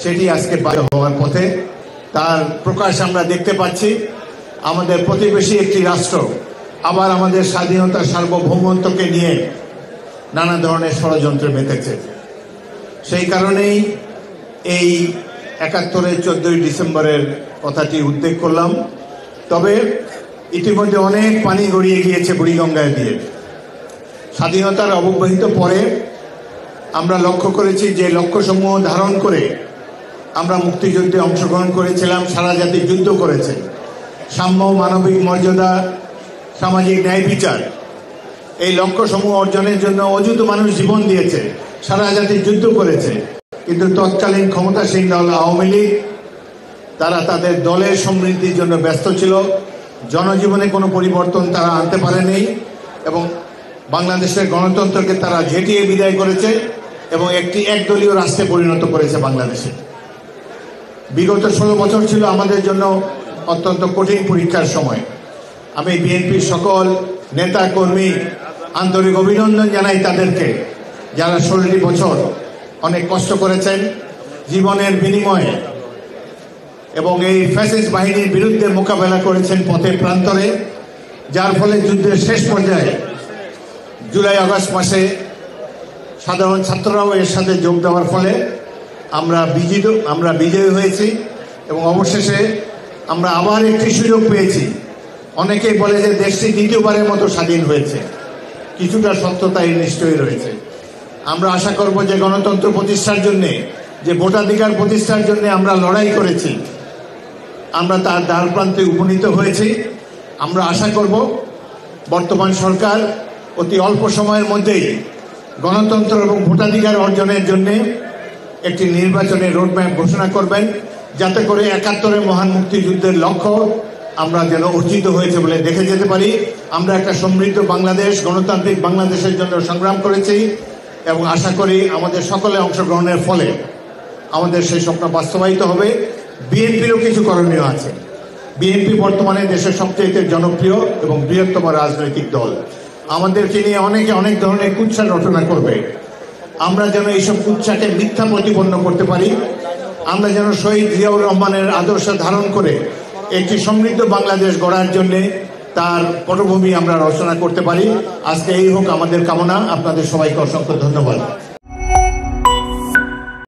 সেটি আজকে বাইরে হওয়ার পথে। তার প্রকাশ আমরা দেখতে পাচ্ছি। আমাদের প্রতিবেশী একটি রাষ্ট্র আবার আমাদের স্বাধীনতা সার্বভৌমত্বকে নিয়ে নানা ধরনের ষড়যন্ত্রে মেতেছে। সেই কারণেই এই ৭১-এর 14ই ডিসেম্বরের কথাটি উল্লেখ করলাম। তবে ইতিমধ্যে অনেক পানি গড়িয়ে গিয়েছে বুড়িগঙ্গায় দিয়ে। স্বাধীনতার অব্যবহিত পরে আমরা লক্ষ্য করেছি যে লক্ষ্যসমূহ ধারণ করে আমরা মুক্তিযুদ্ধে অংশগ্রহণ করেছিলাম। সারা জাতি যুদ্ধ করেছে। সাম্য, মানবিক মর্যাদা, সামাজিক ন্যায় বিচার, এই লক্ষ্যসমূহ অর্জনের জন্য অযুত মানুষ জীবন দিয়েছে। সারা জাতি যুদ্ধ করেছে। কিন্তু তৎকালীন ক্ষমতাসীন দল আওয়ামী লীগ তারা তাদের দলের সমৃদ্ধির জন্য ব্যস্ত ছিল। জনজীবনে কোনো পরিবর্তন তারা আনতে পারেনি এবং বাংলাদেশের গণতন্ত্রকে তারা ঝেঁটিয়ে বিদায় করেছে এবং একটি একদলীয় রাষ্ট্রে পরিণত করেছে বাংলাদেশে। বিগত 16 বছর ছিল আমাদের জন্য অত্যন্ত কঠিন পরীক্ষার সময়। আমি বিএনপির সকল নেতা কর্মী আন্তরিক অভিনন্দন জানাই তাদেরকে, যারা 16টি বছর অনেক কষ্ট করেছেন জীবনের বিনিময়ে এবং এই ফ্যাসিস্ট বাহিনীর বিরুদ্ধে মোকাবেলা করেছেন পথে প্রান্তরে, যার ফলে যুদ্ধের শেষ পর্যায়ে জুলাই আগস্ট মাসে সাধারণ ছাত্ররাও এর সাথে যোগ দেওয়ার ফলে আমরা বিজয়ী হয়েছি এবং অবশেষে আমরা আবার একটি সুযোগ পেয়েছি। অনেকেই বলে যে দেশটি দ্বিতীয়বারের মতো স্বাধীন হয়েছে। কিছুটা সত্যতা নিশ্চয়ই রয়েছে। আমরা আশা করব যে গণতন্ত্র প্রতিষ্ঠার জন্যে, যে ভোটাধিকার প্রতিষ্ঠার জন্য আমরা লড়াই করেছি, আমরা তার দ্বারপ্রান্তে উপনীত হয়েছি। আমরা আশা করব বর্তমান সরকার অতি অল্প সময়ের মধ্যেই গণতন্ত্র এবং ভোটাধিকার অর্জনের জন্য একটি নির্বাচনের রোডম্যাপ ঘোষণা করবেন, যাতে করে ৭১-এর মহান মুক্তিযুদ্ধের লক্ষ্য আমরা যেন অর্জিত হয়েছে বলে দেখে যেতে পারি। আমরা একটা সমৃদ্ধ বাংলাদেশ, গণতান্ত্রিক বাংলাদেশের জন্য সংগ্রাম করেছি এবং আশা করি আমাদের সকলে অংশগ্রহণের ফলে আমাদের সেই স্বপ্ন বাস্তবায়িত হবে। বিএনপিরও কিছু করণীয় আছে। বিএনপি বর্তমানে দেশের সবচেয়ে জনপ্রিয় এবং বৃহত্তম রাজনৈতিক দল। আমাদেরকে নিয়ে অনেকে অনেক ধরনের কুৎসা রচনা করবে। আমরা যেন এইসব কুৎসাকে মিথ্যা প্রতিপন্ন করতে পারি। আমরা যেন শহীদ জিয়াউর রহমানের আদর্শ ধারণ করে একটি সমৃদ্ধ বাংলাদেশ গড়ার জন্যে তার পটভূমি আমরা রচনা করতে পারি। আজকে এই হোক আমাদের কামনা। আপনাদের সবাইকে অসংখ্য ধন্যবাদ।